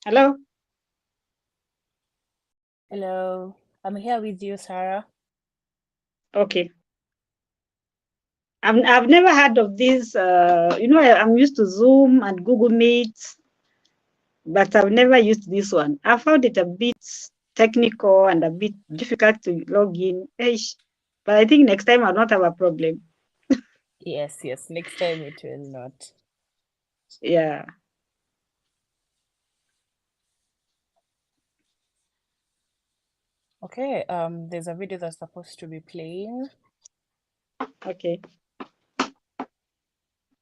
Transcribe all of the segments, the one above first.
Hello? Hello, I'm here with you, Sarah. Okay. I've never heard of this. I'm used to Zoom and Google Meet, but I've never used this one. I found it a bit technical and a bit difficult to log in. Eish. But I think next time I'll not have a problem. Yes, next time it will not. Yeah. Okay, there's a video that's supposed to be playing, Okay.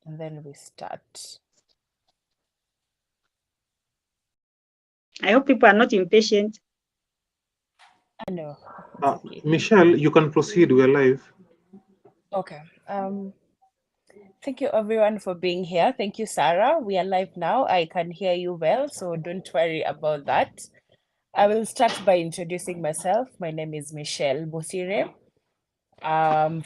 and then we start. I hope people are not impatient. I know, it's okay. Michelle, you can proceed. We're live. Okay, thank you everyone for being here. Thank you, Sarah. We are live now. I can hear you well, so don't worry about that. I will start by introducing myself. My name is Michelle Bosire. I'm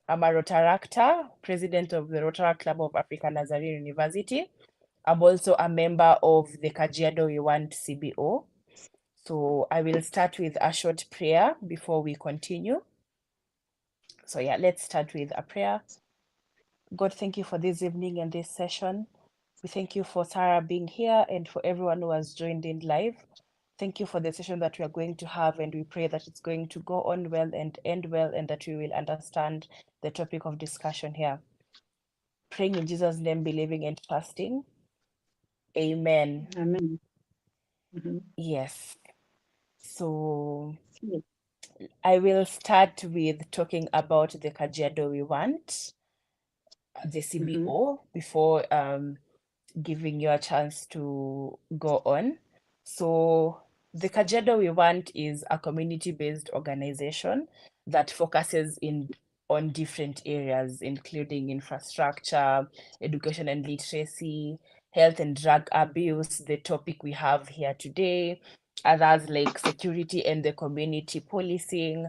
a Rotaractor, president of the Rotaract Club of African Nazarene University. I'm also a member of the Kajiado We Want CBO. So I will start with a short prayer before we continue. So yeah, let's start with a prayer. God, thank you for this evening and this session. We thank you for Sarah being here and for everyone who has joined in live. Thank you for the session that we are going to have, and we pray that it's going to go on well and end well, and that we will understand the topic of discussion here. Praying in Jesus' name, believing and trusting. Amen. Amen. Mm-hmm. Yes. So Yes. I will start with talking about the Kajiado We Want, the CBO, before giving you a chance to go on. So the Kajiado We Want is a community-based organization that focuses on different areas, including infrastructure, education and literacy, health and drug abuse, the topic we have here today, others like security and the community policing,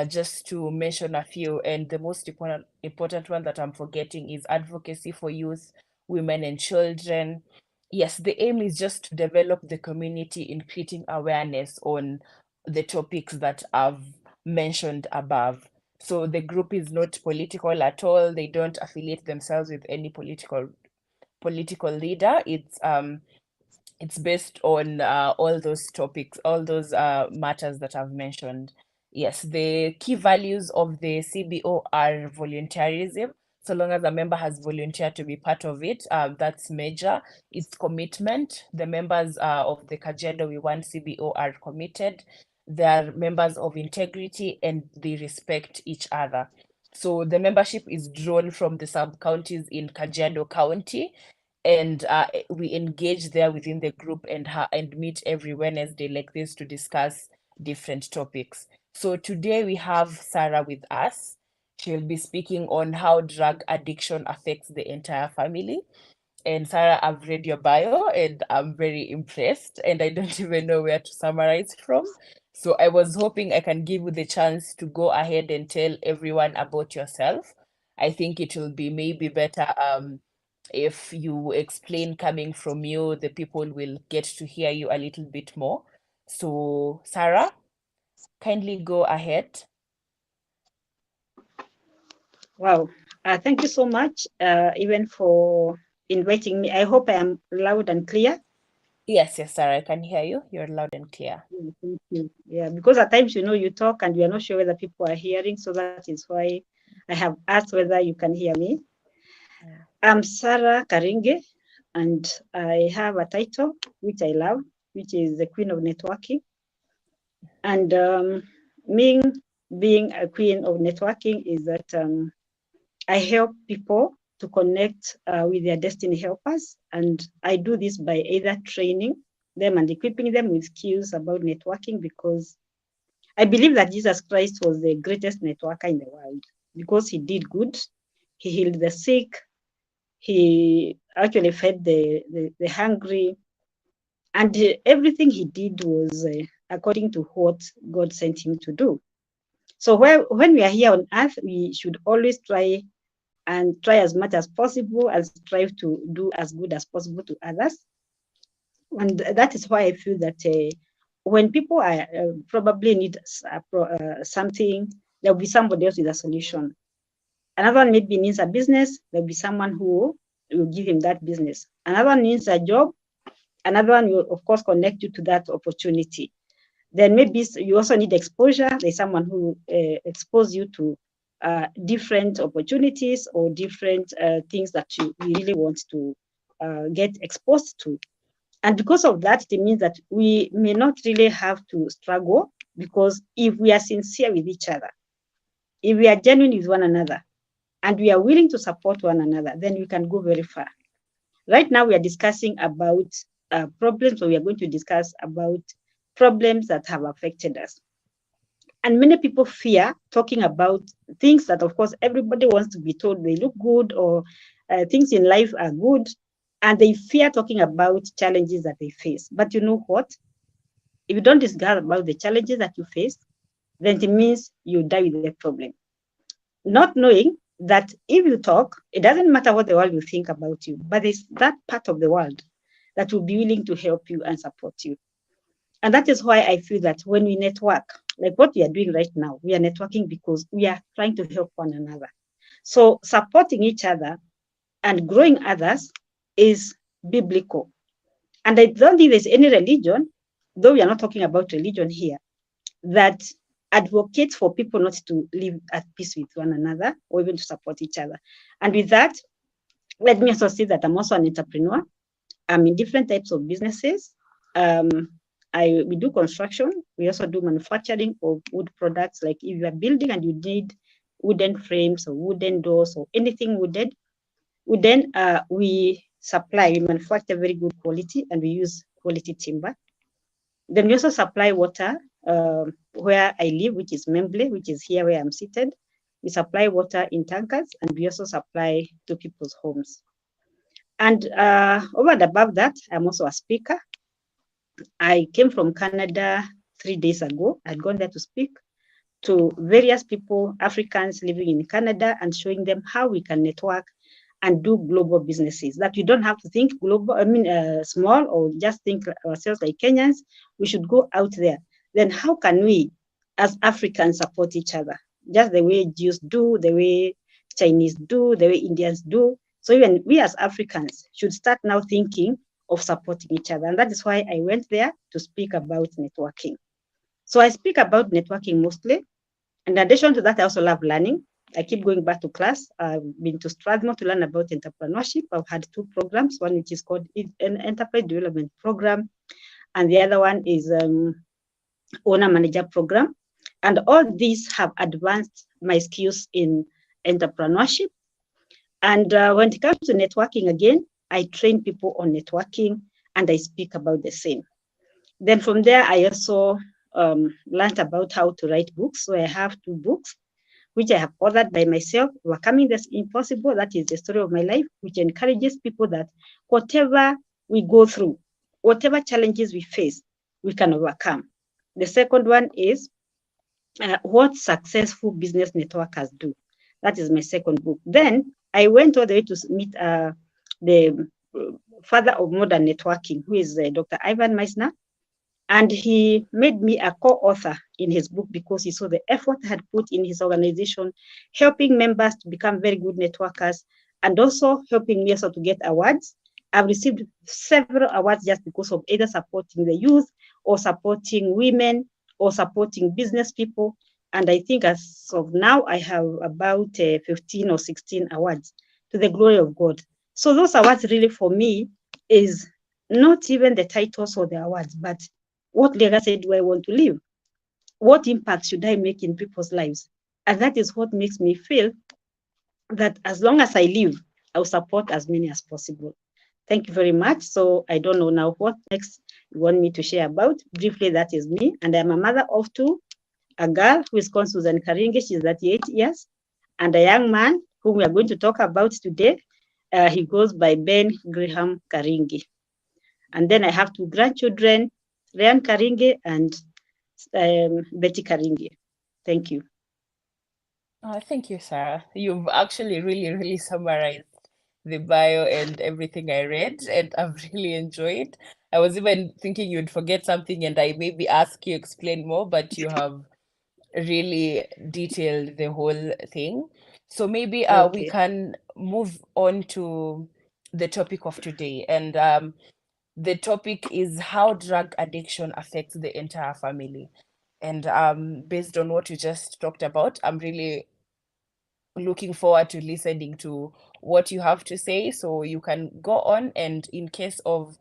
just to mention a few. And the most important one that I'm forgetting is advocacy for youth, women and children. Yes, the aim is just to develop the community in creating awareness on the topics that I've mentioned above. So the group is not political at all. They don't affiliate themselves with any political leader. It's based on all those topics, all those matters that I've mentioned. Yes, the key values of the CBO are volunteerism. So long as a member has volunteered to be part of it, that's major. It's commitment. The members of the Kajiado We Want CBO are committed. They are members of integrity and they respect each other. So the membership is drawn from the sub-counties in Kajiado County, and we engage there within the group and meet every Wednesday like this to discuss different topics. So today we have Sarah with us. She'll be speaking on how drug addiction affects the entire family. And Sarah, I've read your bio and I'm very impressed, and I don't even know where to summarize from. So I was hoping I can give you the chance to go ahead and tell everyone about yourself. I think it will be maybe better if you explain coming from you, the people will get to hear you a little bit more. So Sarah, kindly go ahead. Wow. Thank you so much, even for inviting me. I hope I am loud and clear. Yes, Sarah, I can hear you. You're loud and clear. Thank you. Yeah, because at times, you talk and you are not sure whether people are hearing. So that is why I have asked whether you can hear me. I'm Sarah Karingi, and I have a title which I love, which is the Queen of Networking. And me being a Queen of Networking is that I help people to connect with their destiny helpers. And I do this by either training them and equipping them with skills about networking, because I believe that Jesus Christ was the greatest networker in the world because he did good. He healed the sick. He actually fed the hungry. And everything he did was according to what God sent him to do. So when we are here on earth, we should always try as much as possible and strive to do as good as possible to others. And that is why I feel that when people are probably need something, there will be somebody else with a solution. Another one maybe needs a business, there will be someone who will give him that business. Another one needs a job, another one will, of course, connect you to that opportunity. Then maybe you also need exposure. There's someone who expose you to different opportunities or different things that you really want to get exposed to. And because of that, it means that we may not really have to struggle, because if we are sincere with each other, if we are genuine with one another, and we are willing to support one another, then we can go very far. Right now, we are discussing about problems, or we are going to discuss about problems that have affected us. And many people fear talking about things that, of course, everybody wants to be told they look good, or things in life are good, and they fear talking about challenges that they face. But you know what? If you don't discuss about the challenges that you face, then it means you die with the problem. Not knowing that if you talk, it doesn't matter what the world will think about you, but there's that part of the world that will be willing to help you and support you. And that is why I feel that when we network, like what we are doing right now, we are networking because we are trying to help one another. So supporting each other and growing others is biblical. And I don't think there's any religion, though we are not talking about religion here, that advocates for people not to live at peace with one another or even to support each other. And with that, let me also say that I'm also an entrepreneur. I'm in different types of businesses. We do construction. We also do manufacturing of wood products. Like if you are building and you need wooden frames or wooden doors or anything wooden, we supply, we manufacture very good quality, and we use quality timber. Then we also supply water where I live, which is Memble, which is here where I'm seated. We supply water in tankers, and we also supply to people's homes. And over and above that, I'm also a speaker. I came from Canada 3 days ago. I'd gone there to speak to various people, Africans living in Canada, and showing them how we can network and do global businesses. That we don't have to think global, small, or just think ourselves like Kenyans. We should go out there. Then how can we, as Africans, support each other? Just the way Jews do, the way Chinese do, the way Indians do. So even we as Africans should start now thinking of supporting each other. And that is why I went there to speak about networking. So I speak about networking mostly. In addition to that, I also love learning. I keep going back to class. I've been to Strathmore to learn about entrepreneurship. I've had 2 programs, one which is called an Enterprise Development Program, and the other one is Owner Manager Program. And all these have advanced my skills in entrepreneurship. And when it comes to networking, again, I train people on networking, and I speak about the same. Then from there, I also learned about how to write books. So I have 2 books, which I have authored by myself, Overcoming the Impossible. That is the story of my life, which encourages people that whatever we go through, whatever challenges we face, we can overcome. The second one is what successful business networkers do. That is my second book. Then I went all the way to meet the father of modern networking, who is Dr. Ivan Meisner. And he made me a co-author in his book because he saw the effort I had put in his organization, helping members to become very good networkers, and also helping me also to get awards. I've received several awards just because of either supporting the youth or supporting women or supporting business people. And I think as of now, I have about 15 or 16 awards, to the glory of God. So those awards really for me is not even the titles or the awards, but what legacy do I want to leave? What impact should I make in people's lives? And that is what makes me feel that as long as I live, I'll support as many as possible. Thank you very much. So I don't know now what next you want me to share about. Briefly, that is me. And I'm a mother of 2, a girl who is called Susan Karingi, she's 38 years, and a young man whom we are going to talk about today. He goes by Ben Graham Karingi. And then I have 2 grandchildren, Ryan Karingi and Betty Karingi. Thank you. Thank you, Sarah. You've actually really summarized the bio and everything I read, and I've really enjoyed. I was even thinking you'd forget something and I maybe ask you explain more, but you have really detailed the whole thing. So maybe we Okay. can move on to the topic of today. And the topic is how drug addiction affects the entire family. And based on what you just talked about, I'm really looking forward to listening to what you have to say. So you can go on, and in case of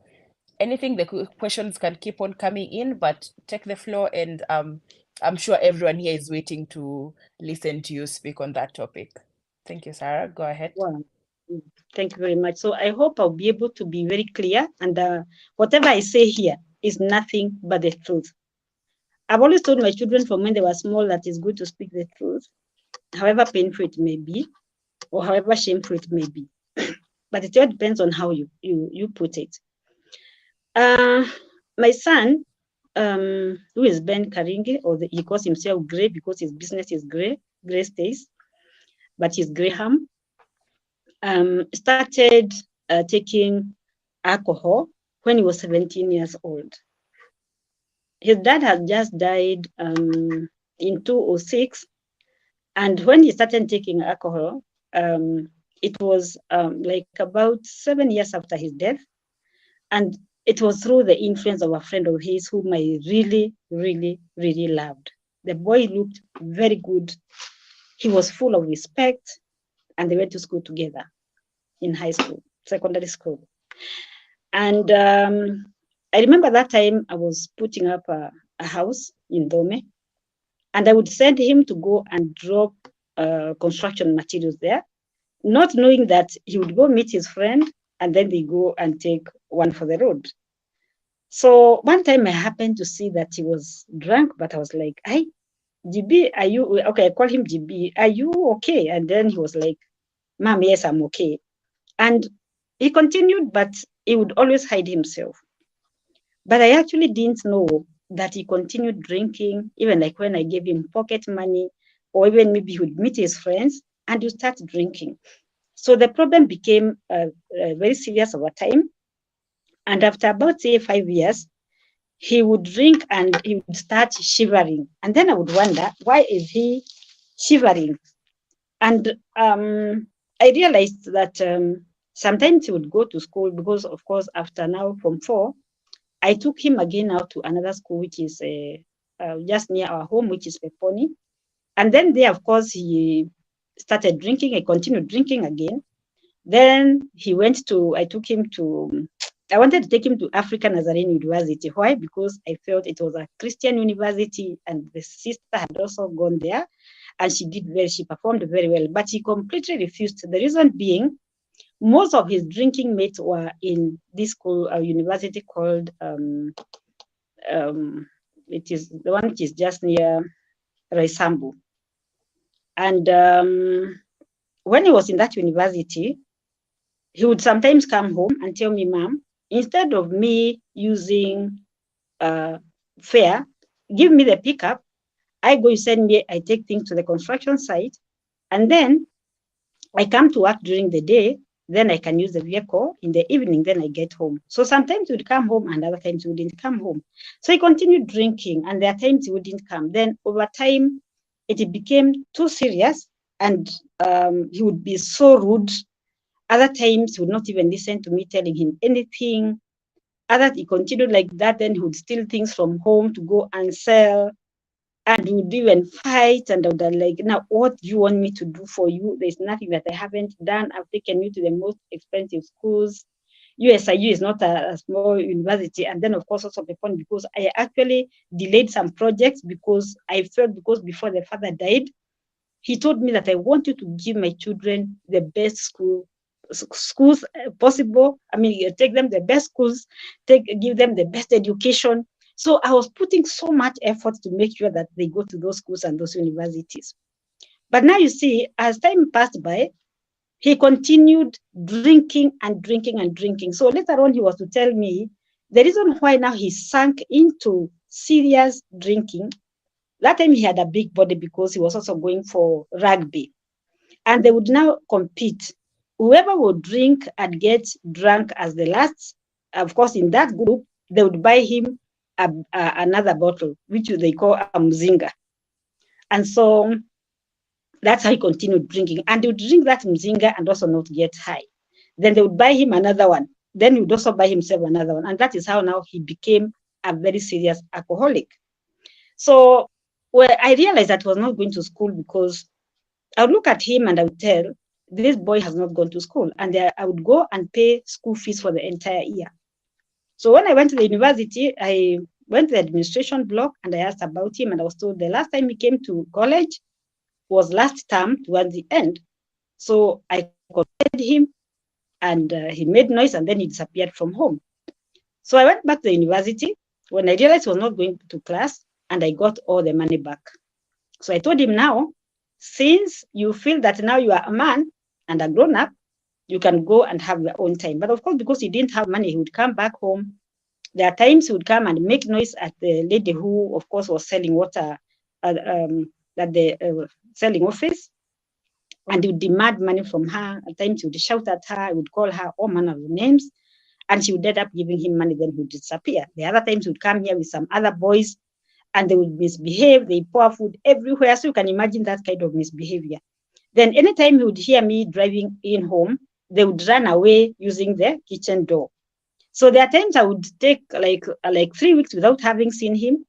anything, the questions can keep on coming in, but take the floor, and I'm sure everyone here is waiting to listen to you speak on that topic. Thank you, Sarah. Go ahead. Wow. Thank you very much. So I hope I'll be able to be very clear, and whatever I say here is nothing but the truth. I've always told my children from when they were small that it's good to speak the truth, however painful it may be, or however shameful it may be. But it all depends on how you put it. My son, who is Ben Karingi, or he calls himself Gray because his business is Gray Stays, but he's Graham, started taking alcohol when he was 17 years old. His dad had just died in 2006, and when he started taking alcohol, it was like about 7 years after his death, and it was through the influence of a friend of his whom I really, really, really loved. The boy looked very good. He was full of respect, and they went to school together in high school, secondary school. And I remember that time I was putting up a house in Dome, and I would send him to go and drop construction materials there, not knowing that he would go meet his friend, and then they go and take one for the road. So one time I happened to see that he was drunk, but I was like, "Hey, GB, are you okay?" I call him GB. Are you okay? And then he was like, "Mom, yes, I'm okay." And he continued, but he would always hide himself. But I actually didn't know that he continued drinking, even like when I gave him pocket money, or even maybe he would meet his friends and you start drinking. So the problem became very serious over time. And after about, say, 5 years, he would drink and he would start shivering. And then I would wonder, why is he shivering? And I realized that sometimes he would go to school because, of course, after now from 4, I took him again out to another school, which is just near our home, which is Peponi. And then there, of course, he started drinking. I continued drinking again. Then I took him to, I wanted to take him to African Nazarene University. Why? Because I felt it was a Christian university, and the sister had also gone there, and she performed very well, but he completely refused. The reason being, most of his drinking mates were in this school, a university called, it is the one which is just near Raisambu. And when he was in that university, he would sometimes come home and tell me, "Mom, instead of me using fare, give me the pickup. I take things to the construction site, and then I come to work during the day. Then I can use the vehicle in the evening. Then I get home." So sometimes he would come home, and other times he wouldn't come home. So he continued drinking, and there are times he wouldn't come. Then over time, it became too serious, and he would be so rude. Other times he would not even listen to me telling him anything. He continued like that. Then he would steal things from home to go and sell, and we would even fight. And I would like, "Now, what do you want me to do for you? There's nothing that I haven't done. I've taken you to the most expensive schools. USIU is not a small university." And then, of course, also because I actually delayed some projects because I felt, because before the father died, he told me that, "I want you to give my children the best schools possible. I mean, take them the best schools, give them the best education." So I was putting so much effort to make sure that they go to those schools and those universities. But now you see, as time passed by, he continued drinking and drinking and drinking. So later on, he was to tell me the reason why now he sank into serious drinking. That time he had a big body because he was also going for rugby. And they would now compete. Whoever would drink and get drunk as the last, of course, in that group, they would buy him another bottle, which they call a mzinga. And so that's how he continued drinking. And he would drink that mzinga and also not get high. Then they would buy him another one. Then he would also buy himself another one. And that is how now he became a very serious alcoholic. So I realized that I was not going to school because I would look at him and I would tell, this boy has not gone to school. And I would go and pay school fees for the entire year. So when I went to the university, I went to the administration block and I asked about him. And I was told the last time he came to college was last term towards the end. So I contacted him and he made noise and then he disappeared from home. So I went back to the university when I realized he was not going to class and I got all the money back. So I told him, now, since you feel that now you are a man and a grown up, you can go and have your own time. But of course, because he didn't have money, he would come back home. There are times he would come and make noise at the lady who, of course, was selling water at the selling office. And he would demand money from her. At times he would shout at her, he would call her all manner of names. And she would end up giving him money, then he would disappear. The other times he would come here with some other boys and they would misbehave. They pour food everywhere. So you can imagine that kind of misbehavior. Then anytime he would hear me driving in home, they would run away using the kitchen door. So there are times I would take like 3 weeks without having seen him.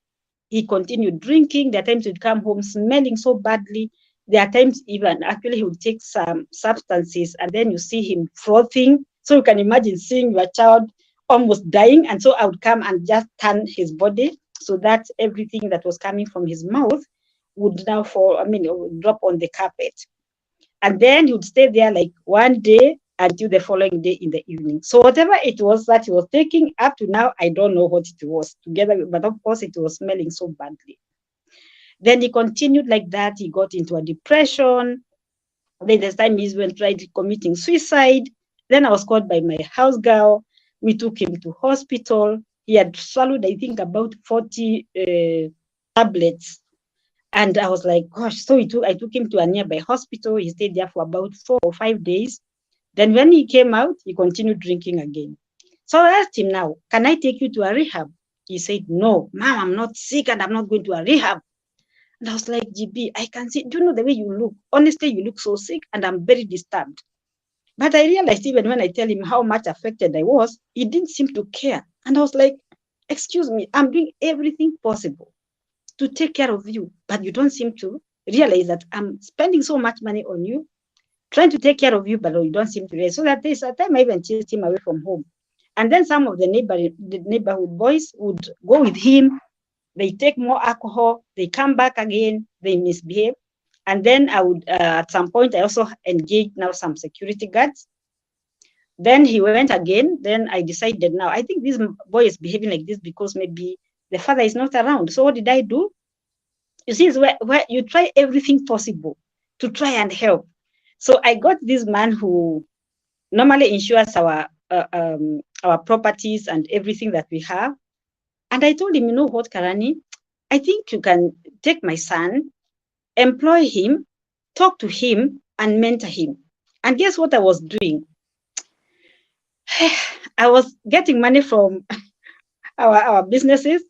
He continued drinking. There are times he would come home smelling so badly. There are times even actually he would take some substances and then you see him frothing. So you can imagine seeing your child almost dying. And so I would come and just turn his body so that everything that was coming from his mouth would now drop on the carpet. And then he would stay there like one day until the following day in the evening. So whatever it was that he was taking up to now, I don't know what it was together, but of course it was smelling so badly. Then he continued like that. He got into a depression. Then this time he even tried committing suicide. Then I was called by my house girl. We took him to hospital. He had swallowed, I think, about 40 tablets. And I was like, gosh, so I took him to a nearby hospital. He stayed there for about 4 or 5 days. Then when he came out, he continued drinking again. So I asked him now, can I take you to a rehab? He said, no, ma'am, I'm not sick and I'm not going to a rehab. And I was like, GB, I can see, do you know the way you look? Honestly, you look so sick and I'm very disturbed. But I realized even when I tell him how much affected I was, he didn't seem to care. And I was like, excuse me, I'm doing everything possible to take care of you, but you don't seem to realize that I'm spending so much money on you, trying to take care of you, but you don't seem to realize. So that there's a time I even chased him away from home. And then some of the neighborhood boys would go with him. They take more alcohol, they come back again, they misbehave. And then I would, at some point, I also engaged now some security guards. Then he went again. Then I decided now, I think this boy is behaving like this because maybe the father is not around. So what did I do? You see, it's where you try everything possible to try and help. So I got this man who normally insures our properties and everything that we have. And I told him, you know what, Karani, I think you can take my son, employ him, talk to him, and mentor him. And guess what I was doing? I was getting money from our businesses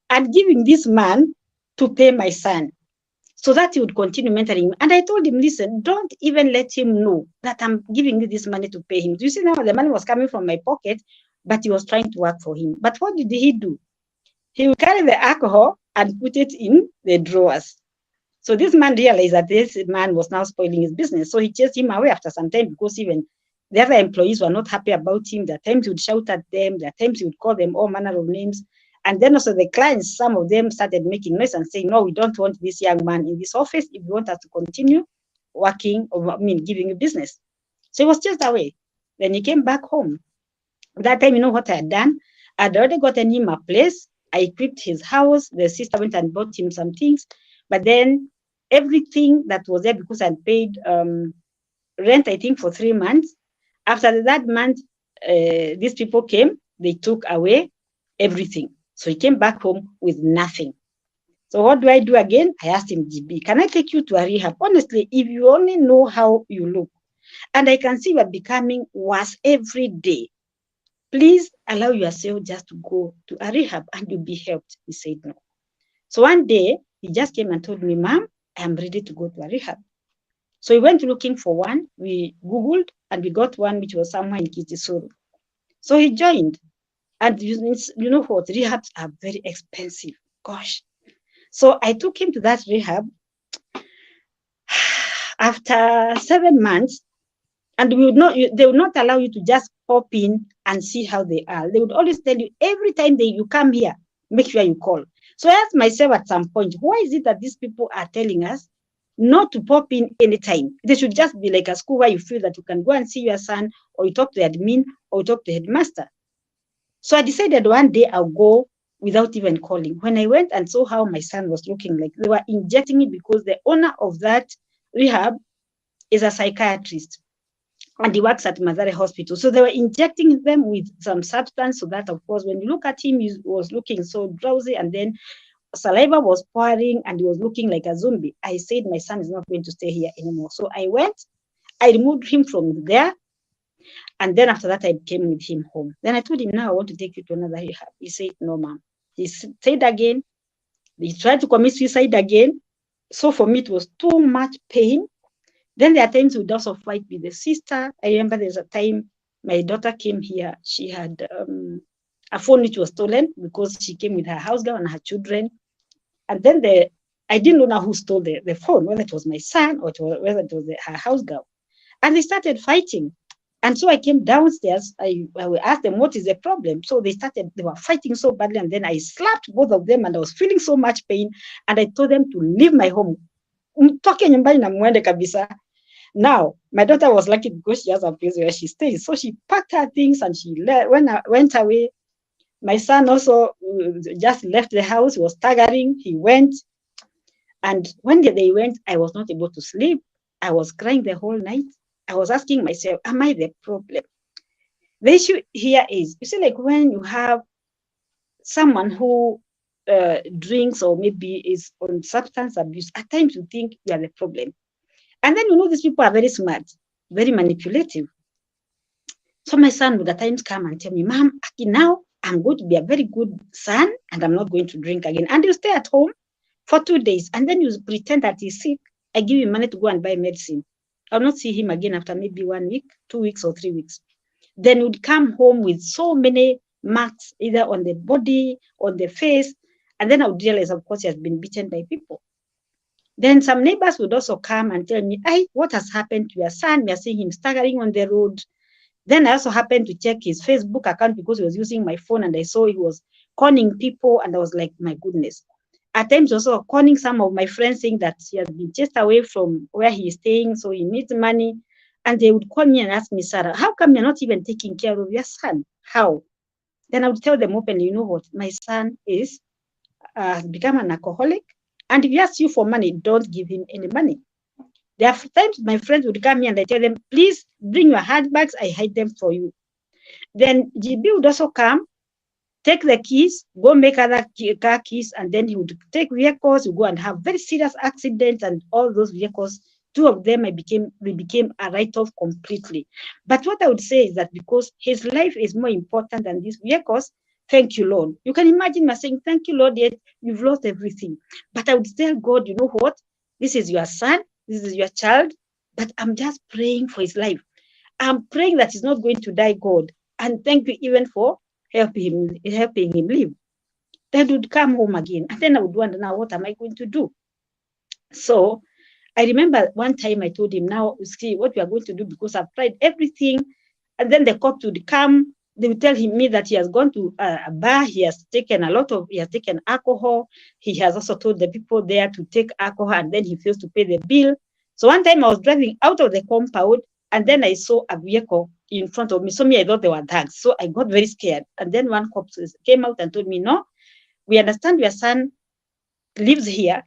and giving this man to pay my son so that he would continue mentoring him. And I told him, listen, don't even let him know that I'm giving you this money to pay him. You see, now the money was coming from my pocket, but he was trying to work for him. But what did he do? He would carry the alcohol and put it in the drawers. So this man realized that this man was now spoiling his business. So he chased him away after some time because even the other employees were not happy about him. There are times he would shout at them. There are times he would call them all manner of names. And then also the clients, some of them started making noise and saying, no, we don't want this young man in this office if you want us to continue working, or giving you business. So he was chased away. Then he came back home. That time, you know what I had done? I'd already gotten him a place. I equipped his house. The sister went and bought him some things. But then everything that was there, because I'd paid rent, I think, for 3 months. After that month, these people came. They took away everything. So he came back home with nothing. So what do I do again? I asked him, GB, can I take you to a rehab? Honestly, if you only know how you look, and I can see you are becoming worse every day, please allow yourself just to go to a rehab and you'll be helped. He said no. So one day, he just came and told me, Mom, I'm ready to go to a rehab. So we went looking for one. We Googled and we got one which was somewhere in Kisoro. So he joined. And you know what? Rehabs are very expensive. Gosh. So I took him to that rehab. After 7 months, and they would not allow you to just pop in and see how they are. They would always tell you, every time you come here, make sure you call. So I asked myself at some point, why is it that these people are telling us not to pop in anytime? They should just be like a school where you feel that you can go and see your son, or you talk to the admin, or you talk to the headmaster. So I decided one day I'll go without even calling. When I went and saw how my son was looking like, they were injecting it because the owner of that rehab is a psychiatrist and he works at Mathare Hospital. So they were injecting them with some substance so that, of course, when you look at him, he was looking so drowsy, and then saliva was pouring and he was looking like a zombie. I said, my son is not going to stay here anymore. So I went, I removed him from there. And then after that, I came with him home. Then I told him, now I want to take you to another rehab. He said, no, ma'am. He said again, he tried to commit suicide again. So for me, it was too much pain. Then there are times we would also fight with the sister. I remember there's a time my daughter came here. She had a phone which was stolen because she came with her house girl and her children. And then I didn't know who stole the phone, whether it was my son or whether it was her house girl. And they started fighting. And so I came downstairs. I asked them, what is the problem? So they were fighting so badly. And then I slapped both of them and I was feeling so much pain. And I told them to leave my home. Now, my daughter was lucky because she has a place where she stays. So she packed her things and she went away. My son also just left the house. He was staggering. He went. And when they went, I was not able to sleep. I was crying the whole night. I was asking myself, am I the problem? The issue here is, you see, like when you have someone who drinks or maybe is on substance abuse, at times you think you are the problem. And then these people are very smart, very manipulative. So my son would at times come and tell me, Mom, now I'm going to be a very good son and I'm not going to drink again. And you stay at home for 2 days and then you pretend that he's sick. I give him money to go and buy medicine. I'll not see him again after maybe 1 week, 2 weeks, or 3 weeks. Then would come home with so many marks, either on the body, on the face. And then I would realize, of course, he has been beaten by people. Then some neighbors would also come and tell me, hey, what has happened to your son? We are seeing him staggering on the road. Then I also happened to check his Facebook account because he was using my phone and I saw he was conning people. And I was like, my goodness. At times also calling some of my friends saying that he has been chased away from where he is staying, so he needs money. And they would call me and ask me, Sarah, how come you're not even taking care of your son? How? Then I would tell them openly, you know what, my son is become an alcoholic. And if he asks you for money, don't give him any money. There are times my friends would come here and I tell them, please bring your handbags, I hide them for you. Then GB would also come, take the keys, go make other car keys, and then he would take vehicles, go and have very serious accidents, and all those vehicles, 2 of them became a write-off completely. But what I would say is that because his life is more important than these vehicles, thank you, Lord. You can imagine me saying, thank you, Lord, yet you've lost everything. But I would tell God, you know what? This is your son, this is your child, but I'm just praying for his life. I'm praying that he's not going to die, God. And thank you even for helping him live. Then would come home again. And then I would wonder, now what am I going to do? So I remember one time I told him, now see what we are going to do because I've tried everything. And then the cop would come. They would tell me that he has gone to a bar. He has taken alcohol. He has also told the people there to take alcohol and then he fails to pay the bill. So one time I was driving out of the compound and then I saw a vehicle in front of me. So I thought they were thugs. So I got very scared. And then one cop came out and told me, no, we understand your son lives here.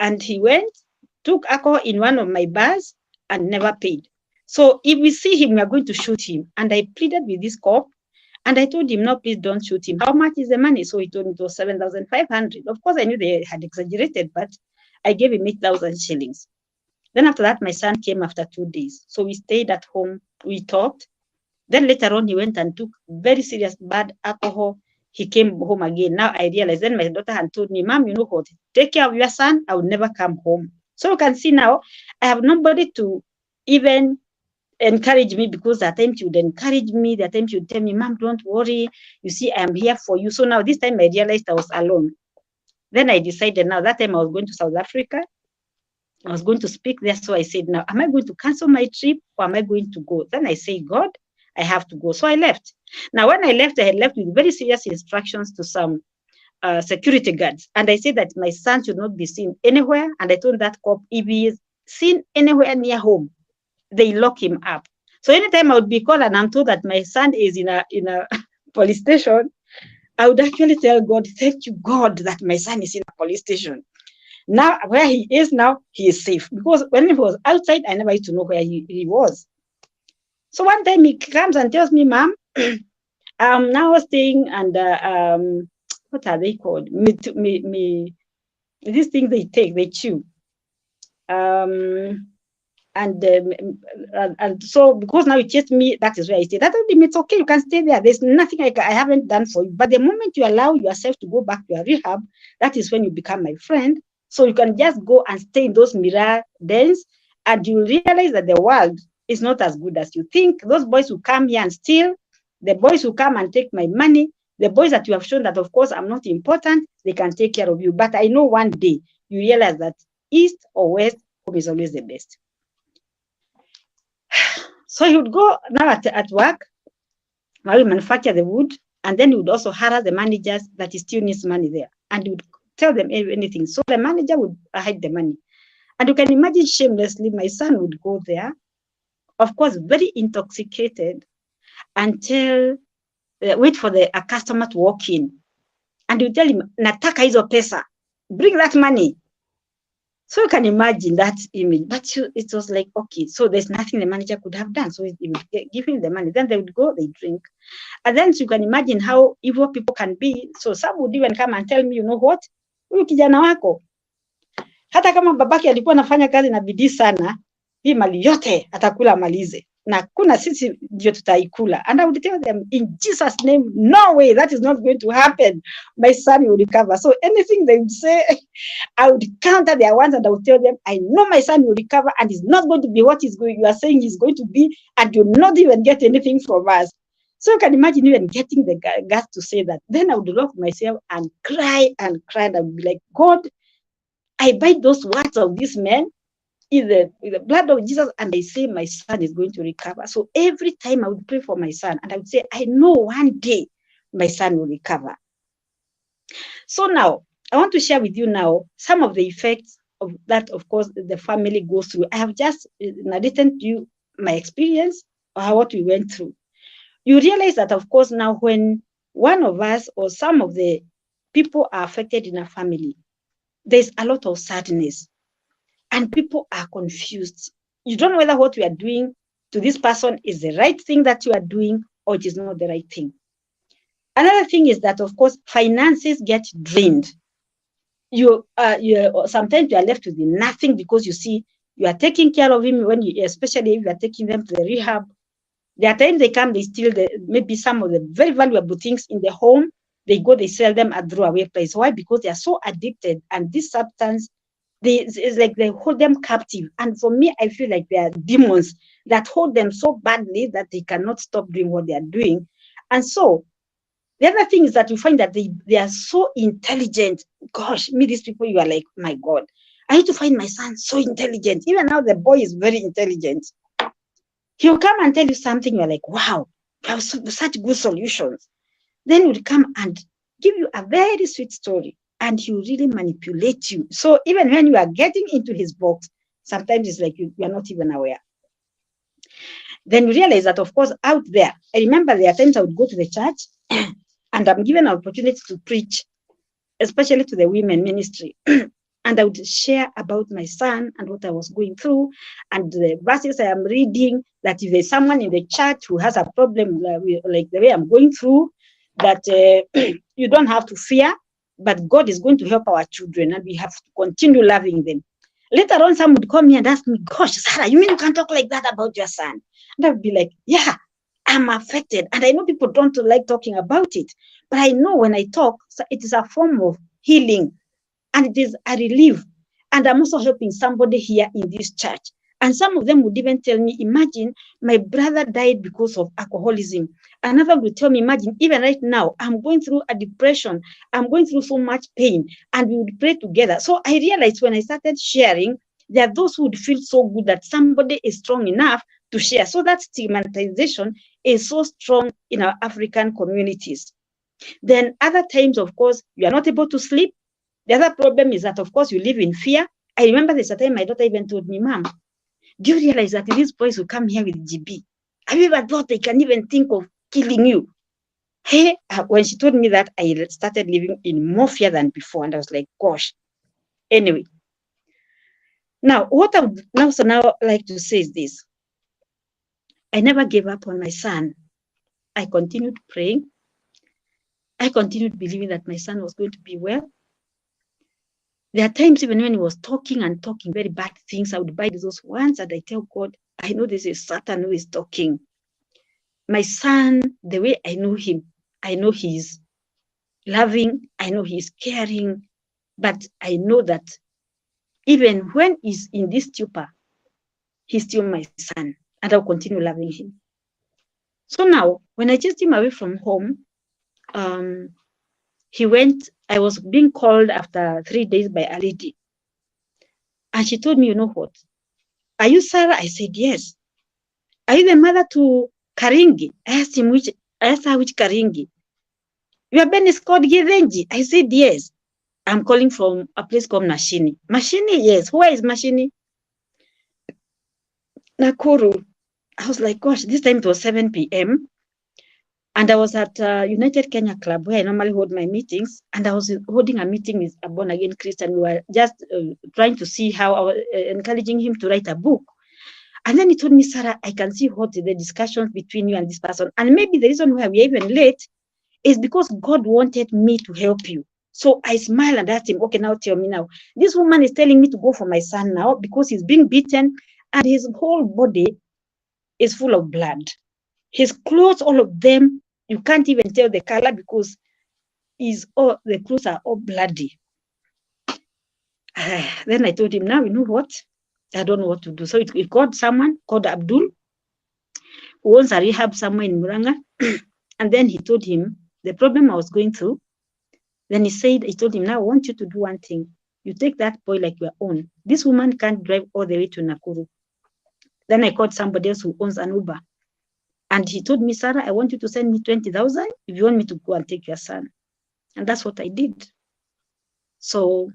And he went, took alcohol in one of my bars and never paid. So if we see him, we are going to shoot him. And I pleaded with this cop. And I told him, no, please don't shoot him. How much is the money? So he told me it was 7,500. Of course, I knew they had exaggerated, but I gave him 8,000 shillings. Then after that, my son came after 2 days. So we stayed at home. We talked. Then later on, he went and took very serious bad alcohol. He came home again. Now I realized, then my daughter had told me, Mom, you know what? Take care of your son. I will never come home. So you can see now, I have nobody to even encourage me, because at times you would encourage me, at times you would tell me, Mom, don't worry. You see, I am here for you. So now this time I realized I was alone. Then I decided now, that time I was going to South Africa. I was going to speak there. So I said, now, am I going to cancel my trip or am I going to go? Then I say, God, I have to go. So I left. Now, when I left, I had left with very serious instructions to some security guards. And I said that my son should not be seen anywhere. And I told that cop, if he is seen anywhere near home, they lock him up. So anytime I would be called and I'm told that my son is in a police station, I would actually tell God, thank you, God, that my son is in a police station. Now, where he is now, he is safe. Because when he was outside, I never used to know where he was. So one time he comes and tells me, Mom, I'm now staying under, what are they called? These things they take, they chew. And so because now it just me, that is where I stay. That told him, it's okay, you can stay there. There's nothing I haven't done for you. But the moment you allow yourself to go back to your rehab, that is when you become my friend. So you can just go and stay in those mirror dens, and you realize that the world is not as good as you think. Those boys who come here and steal, the boys who come and take my money, the boys that you have shown that, of course, I'm not important, they can take care of you. But I know one day you realize that east or west, home is always the best. So he would go now at work, while we manufacture the wood, and then he would also harass the managers that he still needs money there. And he would tell them anything. So the manager would hide the money. And you can imagine shamelessly, my son would go there, of course, very intoxicated, until wait for a customer to walk in. And you tell him, nataka hizo pesa, bring that money. So you can imagine that image. But it was like, okay, so there's nothing the manager could have done. So he would give him the money. Then they would go, they drink. And then so you can imagine how evil people can be. So some would even come and tell me, you know what? Huyu kijana wako, hata kama babake alikuwa anafanya kazi na bidii sana, hii mali yote atakula malize. Na kuna sisi ndio tutaikula. And I would tell them, in Jesus' name, no way, that is not going to happen. My son will recover. So anything they would say, I would counter their words and I would tell them, I know my son will recover and it's not going to be what you are saying he's going to be, and you'll not even get anything from us. So you can imagine even getting the guts to say that. Then I would lock myself and cry and cry. And I would be like, God, I bite those words of this man in the blood of Jesus, and I say my son is going to recover. So every time I would pray for my son, and I would say, I know one day my son will recover. So now, I want to share with you now some of the effects of that, of course, the family goes through. I have just narrated to you my experience or what we went through. You realize that, of course, now when one of us or some of the people are affected in a family, there's a lot of sadness. And people are confused. You don't know whether what you are doing to this person is the right thing that you are doing or it is not the right thing. Another thing is that, of course, finances get drained. Sometimes you are left with nothing because you see, you are taking care of him especially if you are taking them to the rehab. There are times they come, they steal maybe some of the very valuable things in the home. They go, they sell them at throwaway place. Why? Because they are so addicted, and this substance, it's like they hold them captive. And for me, I feel like they are demons that hold them so badly that they cannot stop doing what they are doing. And so the other thing is that you find that they are so intelligent. Gosh, these people, you are like, my God, I need to find my son so intelligent. Even now, the boy is very intelligent. He'll come and tell you something, you're like, wow, you have such good solutions. Then he'll come and give you a very sweet story. And he will really manipulate you. So even when you are getting into his box, sometimes it's like you are not even aware. Then you realize that, of course, out there, I remember there are times I would go to the church and I'm given an opportunity to preach, especially to the women ministry. And I would share about my son and what I was going through and the verses I am reading, that if there's someone in the church who has a problem like the way I'm going through, that you don't have to fear. But God is going to help our children and we have to continue loving them. Later on, someone would come here and ask me, gosh, Sarah, you mean you can talk like that about your son? And I would be like, yeah, I'm affected. And I know people don't like talking about it, but I know when I talk, so it is a form of healing and it is a relief. And I'm also helping somebody here in this church. And some of them would even tell me, imagine my brother died because of alcoholism. Another would tell me, imagine even right now, I'm going through a depression. I'm going through so much pain. And we would pray together. So I realized when I started sharing, there are those who would feel so good that somebody is strong enough to share. So that stigmatization is so strong in our African communities. Then other times, of course, you are not able to sleep. The other problem is that, of course, you live in fear. I remember there's a time my daughter even told me, Mom, do you realize that these boys will come here with GB? Have you ever thought they can even think of killing you? Hey, when she told me that, I started living in more fear than before. And I was like, gosh. Anyway. Now, what I would now like to say is this. I never gave up on my son. I continued praying. I continued believing that my son was going to be well. There are times even when he was talking very bad things, I would bite those words and I tell God, I know this is Satan who is talking. My son, the way I know him, I know he's loving, I know he's caring, but I know that even when he's in this stupor, he's still my son and I'll continue loving him. So now, when I chased him away from home, he went, I was being called after 3 days by a lady. And she told me, you know what? Are you Sarah? I said, yes. Are you the mother to Karingi? I asked her which Karingi. Your Ben is called Givenji. I said, yes. I'm calling from a place called Mashini. Mashini, yes. Where is Mashini? Nakuru. I was like, gosh, this time it was 7 p.m. And I was at United Kenya Club where I normally hold my meetings. And I was holding a meeting with a born-again Christian. We were just trying to see how I was encouraging him to write a book. And then he told me, Sarah, I can see what the discussions between you and this person. And maybe the reason why we're even late is because God wanted me to help you. So I smiled and asked him, okay, now tell me now. This woman is telling me to go for my son now because he's being beaten and his whole body is full of blood. His clothes, all of them, you can't even tell the color because the clothes are all bloody. Then I told him, now you know what? I don't know what to do. So it called someone called Abdul, who owns a rehab somewhere in Muranga. And then he told him the problem I was going through. Then he told him, now I want you to do one thing. You take that boy like your own. This woman can't drive all the way to Nakuru. Then I called somebody else who owns an Uber. And he told me, Sarah, I want you to send me 20,000 if you want me to go and take your son. And that's what I did. So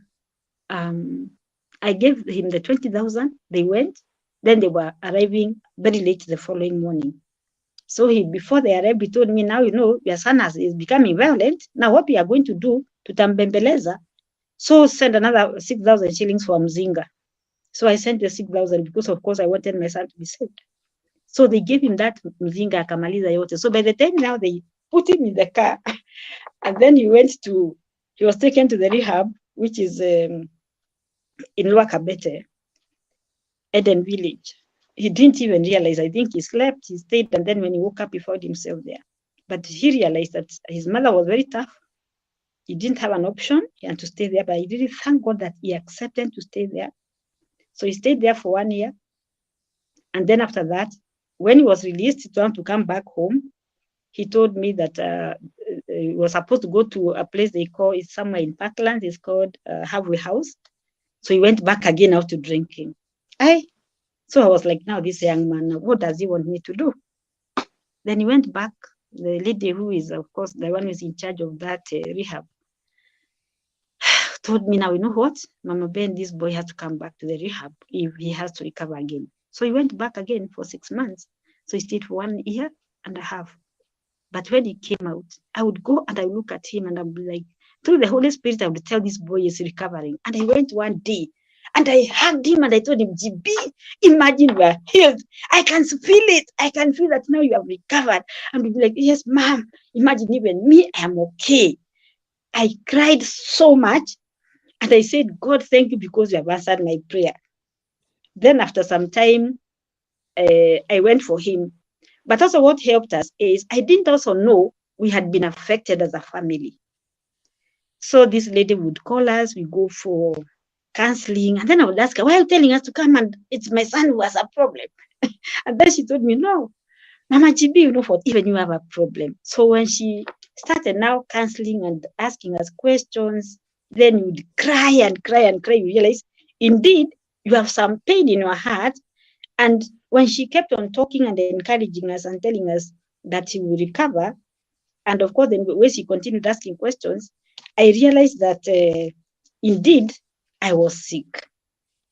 I gave him the 20,000. They went. Then they were arriving very late the following morning. So before they arrived, he told me, now you know your son is becoming violent. Now what we are going to do to tambembeleza, so send another 6,000 shillings for Mzinga. So I sent the 6,000 because of course I wanted my son to be saved. So they gave him that Mzinga akamaliza yote. So by the time now they put him in the car, and then he was taken to the rehab, which is in Lwakabete, Eden Village. He didn't even realize. I think he slept, he stayed, and then when he woke up, he found himself there. But he realized that his mother was very tough. He didn't have an option. He had to stay there, but he really thank God that he accepted to stay there. So he stayed there for 1 year. And then after that, when he was released, he wanted to come back home. He told me that he was supposed to go to a place they call, it's somewhere in Parkland, it's called Halfway House. So he went back again out to drinking. So I was like, now this young man, what does he want me to do? Then he went back. The lady who is, of course, the one who is in charge of that rehab, told me, now, you know what? Mama Ben, this boy has to come back to the rehab if he has to recover again. So he went back again for 6 months. So he stayed for 1 year and a half. But when he came out, I would go and I would look at him and I would be like, through the Holy Spirit, I would tell this boy is recovering. And I went one day and I hugged him and I told him, GB, imagine we are healed. I can feel it. I can feel that now you have recovered. And we'd be like, yes, ma'am, imagine even me, I am okay. I cried so much. And I said, God, thank you because you have answered my prayer. Then after some time, I went for him. But also what helped us is I didn't also know we had been affected as a family. So this lady would call us, we go for counseling, and then I would ask her, why are you telling us to come? And it's my son who has a problem. And then she told me, no, Mama GB, you know what, even you have a problem. So when she started now counseling and asking us questions, then you would cry and cry and cry. You realize, indeed, you have some pain in your heart. And when she kept on talking and encouraging us and telling us that he will recover, and of course, then when she continued asking questions, I realized that indeed I was sick.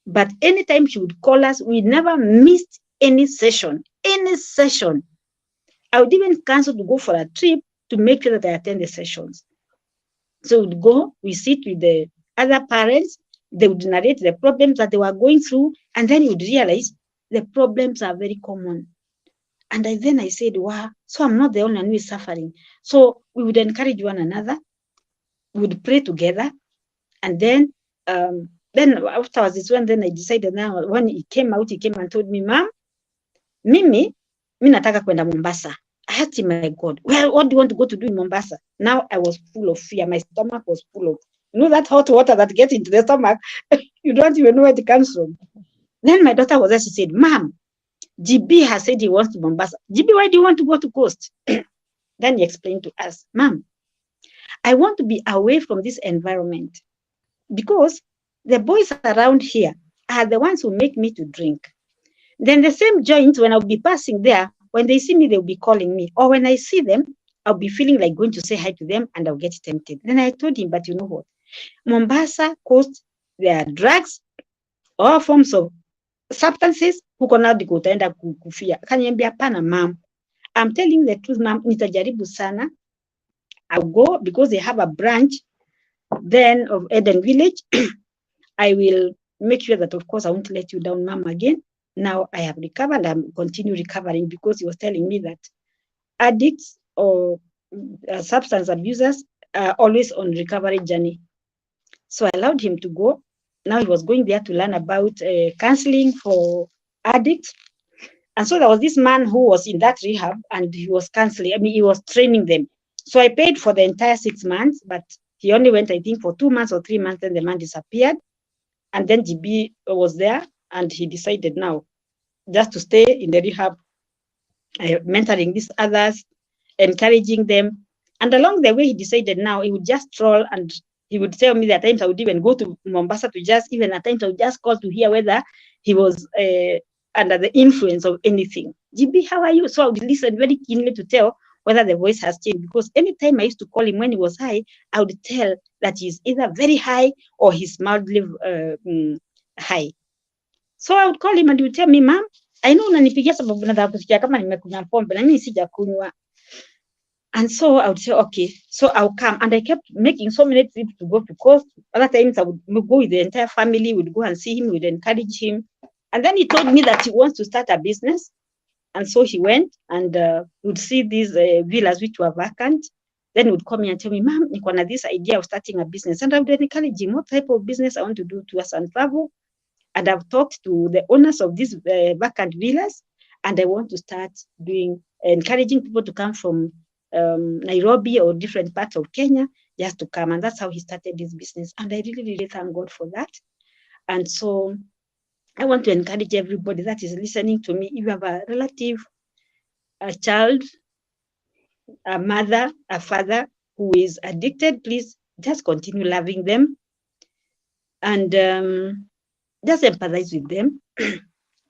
But anytime she would call us, we never missed any session. I would even cancel to go for a trip to make sure that I attend the sessions. So we'd go, we sit with the other parents, they would narrate the problems that they were going through, and then you'd realize the problems are very common. And then I said, wow, so I'm not the only one who is suffering. So we would encourage one another, we would pray together, and then afterwards it's when then I decided now, when he came and told me, Mom, mimi nataka kwenda Mombasa. I asked him, my God, well, what do you want to go to do in Mombasa? Now I was full of fear. My stomach was full of, that hot water that gets into the stomach. You don't even know where it comes from. Then my daughter was there, she said, Mom, GB has said he wants to Mombasa. GB, why do you want to go to Coast? Then he explained to us, Mom, I want to be away from this environment because the boys around here are the ones who make me to drink. Then the same joints, when I'll be passing there, when they see me, they'll be calling me. Or when I see them, I'll be feeling like going to say hi to them and I'll get tempted. Then I told him, but you know what? Mombasa, Coast, there are drugs, all forms of substances, huko nao ndiko utaenda kufia. Akaniambia, hapana, Mom. I'm telling the truth, Mom, nitajaribu sana. I'll go because they have a branch then of Eden Village. I will make sure that, of course, I won't let you down, Mom, again. Now I have recovered, I'm continue recovering because he was telling me that addicts or substance abusers are always on recovery journey. So I allowed him to go. Now he was going there to learn about counseling for addicts. And so there was this man who was in that rehab and he was counseling, he was training them. So I paid for the entire 6 months, but he only went, I think, for 2 months or 3 months, then the man disappeared. And then GB was there and he decided now just to stay in the rehab, mentoring these others, encouraging them. And along the way, he decided now he would just troll and he would tell me that at times I would even go to Mombasa to just, even at times I would just call to hear whether he was under the influence of anything. GB, how are you? So I would listen very keenly to tell whether the voice has changed, because anytime I used to call him when he was high, I would tell that he's either very high or he's mildly high. So I would call him and he would tell me, Mom, I know unanipigia sababu nataka kusikia kama nimekunywa pombe na mimi sijakunywa. And so I would say, okay, so I'll come. And I kept making so many trips to go to Coast. Other times I would go with the entire family, would go and see him, would encourage him. And then he told me that he wants to start a business. And so he went and would see these villas which were vacant. Then he would come and tell me, Mom, niko na this idea of starting a business. And I would encourage him, what type of business I want to do, tours and travel. And I've talked to the owners of these vacant villas, and I want to start encouraging people to come from Nairobi or different parts of Kenya just to come. And that's how he started his business. And I really, really thank God for that. And so I want to encourage everybody that is listening to me. If you have a relative, a child, a mother, a father who is addicted, please just continue loving them and just empathize with them.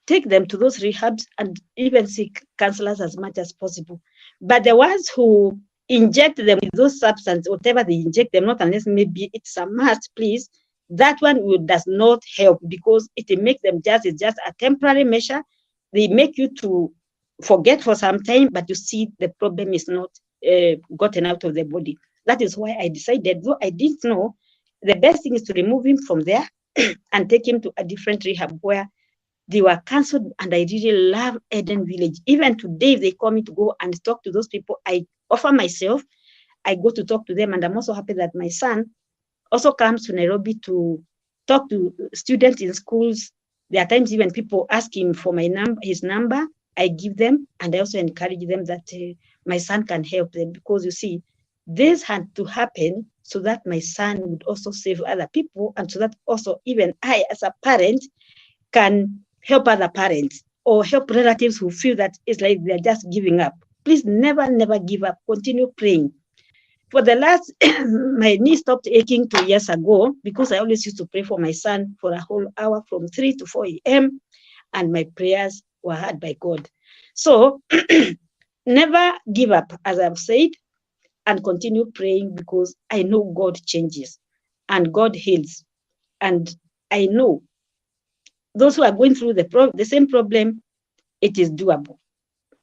Take them to those rehabs and even seek counselors as much as possible. But the ones who inject them with those substances, whatever they inject them, not unless maybe it's a must, please, that one does not help because it makes them it's just a temporary measure. They make you to forget for some time, but you see the problem is not gotten out of the body. That is why I decided, though I didn't know, the best thing is to remove him from there and take him to a different rehab where they were cancelled. And I really love Eden Village. Even today, if they call me to go and talk to those people, I offer myself. I go to talk to them. And I'm also happy that my son also comes to Nairobi to talk to students in schools. There are times even people ask him for his number, I give them, and I also encourage them that my son can help them, because you see, this had to happen so that my son would also save other people, and so that also even I, as a parent, can help other parents or help relatives who feel that it's like they're just giving up. Please never, never give up. Continue praying. For the last, my knee stopped aching 2 years ago because I always used to pray for my son for a whole hour from 3 to 4 a.m. and my prayers were heard by God. So never give up, as I've said, and continue praying, because I know God changes and God heals. And I know those who are going through the same problem, it is doable,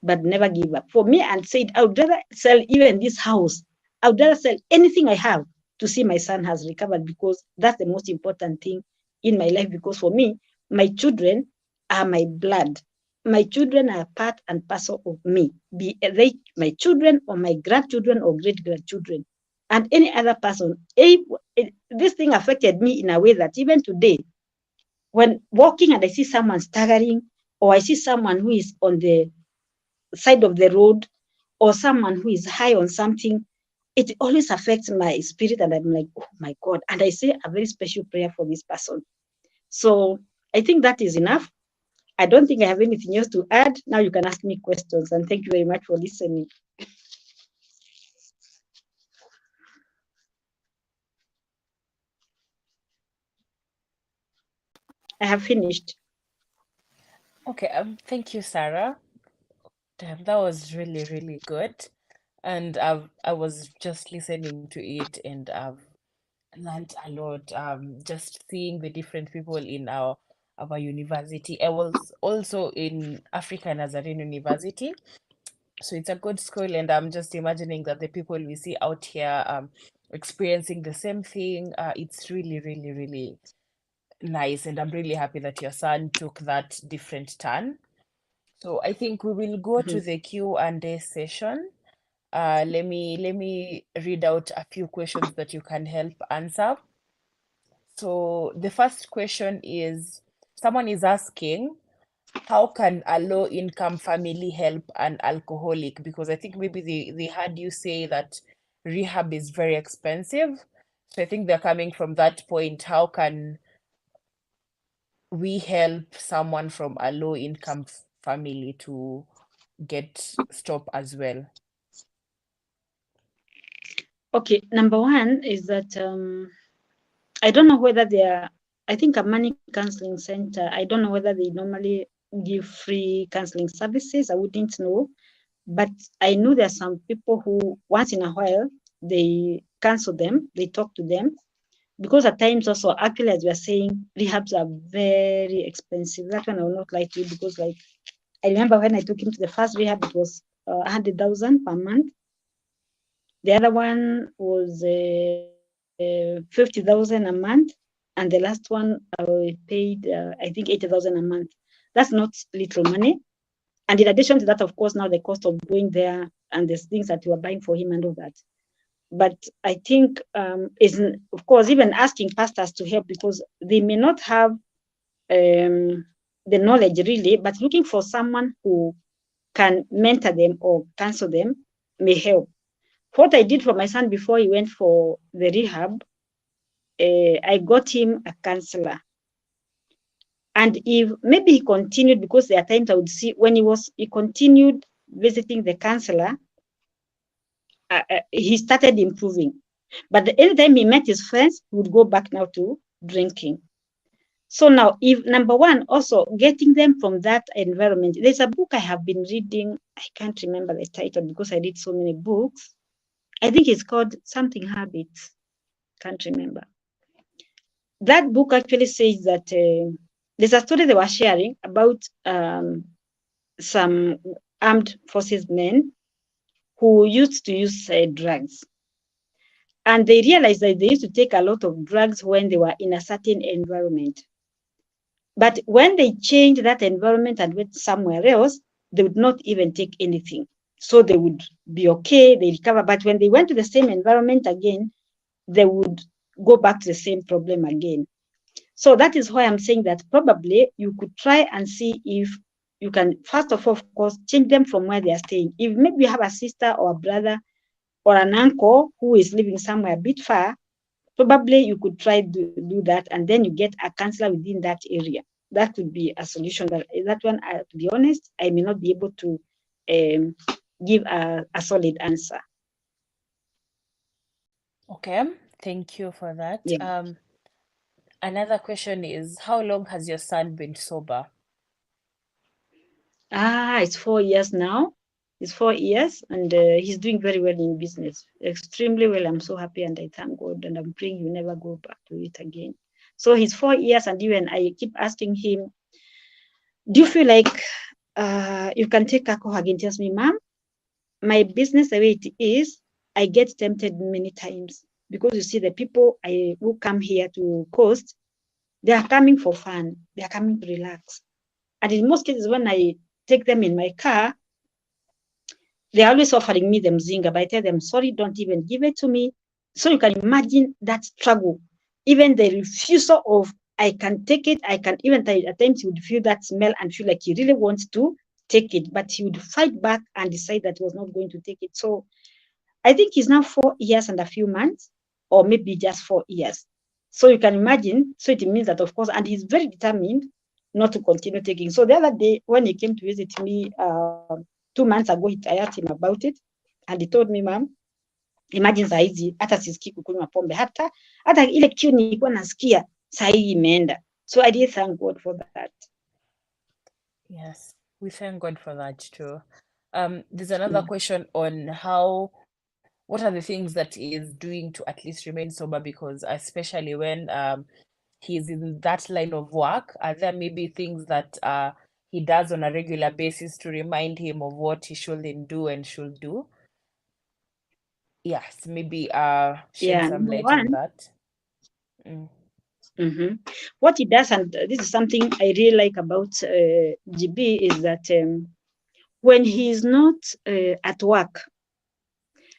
but never give up. For me, I said, I would rather sell even this house. I would rather sell anything I have to see my son has recovered, because that's the most important thing in my life. Because for me, my children are my blood. My children are part and parcel of me, be they my children or my grandchildren or great-grandchildren. And any other person, this thing affected me in a way that even today, when walking and I see someone staggering, or I see someone who is on the side of the road, or someone who is high on something, it always affects my spirit, and I'm like, oh my God. And I say a very special prayer for this person. So I think that is enough. I don't think I have anything else to add. Now you can ask me questions, and thank you very much for listening. I have finished. Okay, thank you, Sarah. Damn, that was really, really good. And I was just listening to it, and I've learned a lot. Just seeing the different people in our university. I was also in African Nazarene University, so it's a good school, and I'm just imagining that the people we see out here experiencing the same thing. It's really, really, really nice, and I'm really happy that your son took that different turn. So I think we will go to the Q&A session. Let me read out a few questions that you can help answer. So the first question is, someone is asking, how can a low-income family help an alcoholic? Because I think maybe they heard you say that rehab is very expensive. So I think they're coming from that point. How can we help someone from a low-income family to get stop as well? Okay, number one is that I don't know whether they are, I think a money counseling center, I don't know whether they normally give free counseling services. I wouldn't know. But I know there are some people who, once in a while, they counsel them, they talk to them. Because at times also, actually, as we are saying, rehabs are very expensive. That one I will not lie to you, because like, I remember when I took him to the first rehab, it was 100,000 per month. The other one was 50,000 a month, and the last one I paid I think 80,000 a month. That's not little money. And in addition to that, of course, now the cost of going there and the things that you are buying for him and all that. But I think is, of course, even asking pastors to help, because they may not have the knowledge really, but looking for someone who can mentor them or counsel them may help. What I did for my son before he went for the rehab, I got him a counselor. And if maybe he continued, because there are times I would see when he continued visiting the counselor, he started improving. But anytime he met his friends, he would go back now to drinking. So now, if number one, also getting them from that environment. There's a book I have been reading. I can't remember the title because I read so many books. I think it's called something Habits. Can't remember. That book actually says that there's a story they were sharing about some armed forces men who used to use drugs. And they realized that they used to take a lot of drugs when they were in a certain environment. But when they changed that environment and went somewhere else, they would not even take anything. So they would be okay, they recover. But when they went to the same environment again, they would go back to the same problem again. So that is why I'm saying that probably you could try and see if you can, first of all, of course, change them from where they are staying. If maybe you have a sister or a brother or an uncle who is living somewhere a bit far, probably you could try to do that, and then you get a counselor within that area. That could be a solution. That one, to be honest, I may not be able to give a solid answer. Okay, thank you for that. Yeah. Another question is, how long has your son been sober? It's 4 years now. It's 4 years, and he's doing very well in business, extremely well. I'm so happy, and I thank God, and I'm praying you never go back to it again. So he's 4 years, and even I keep asking him, do you feel like you can take alcohol again? He tells me, Mom, my business the way it is, I get tempted many times, because you see the people who come here to Coast, they are coming for fun. They are coming to relax. And in most cases, when I take them in my car, they're always offering me the mzinga, but I tell them, sorry, don't even give it to me. So you can imagine that struggle. Even the refusal of, I can take it, I can, even at times he would feel that smell and feel like he really wants to take it, but he would fight back and decide that he was not going to take it. So I think he's now 4 years and a few months, or maybe just 4 years. So you can imagine, so it means that, of course, and he's very determined not to continue taking. So the other day, when he came to visit me 2 months ago, I asked him about it, and he told me, Mom, imagine saa hizi hata sisikii kukunywa pombe, hata ile kiu nilikuwa nasikia saa hii imeenda. So I did thank God for that. Yes, we thank God for that too. There's another question on what are the things that he is doing to at least remain sober, because especially when he's in that line of work, are there maybe things that he does on a regular basis to remind him of what he shouldn't do and should do? Yes, maybe shed some number light one, on that. What he does, and this is something I really like about GB, is that when he is not at work,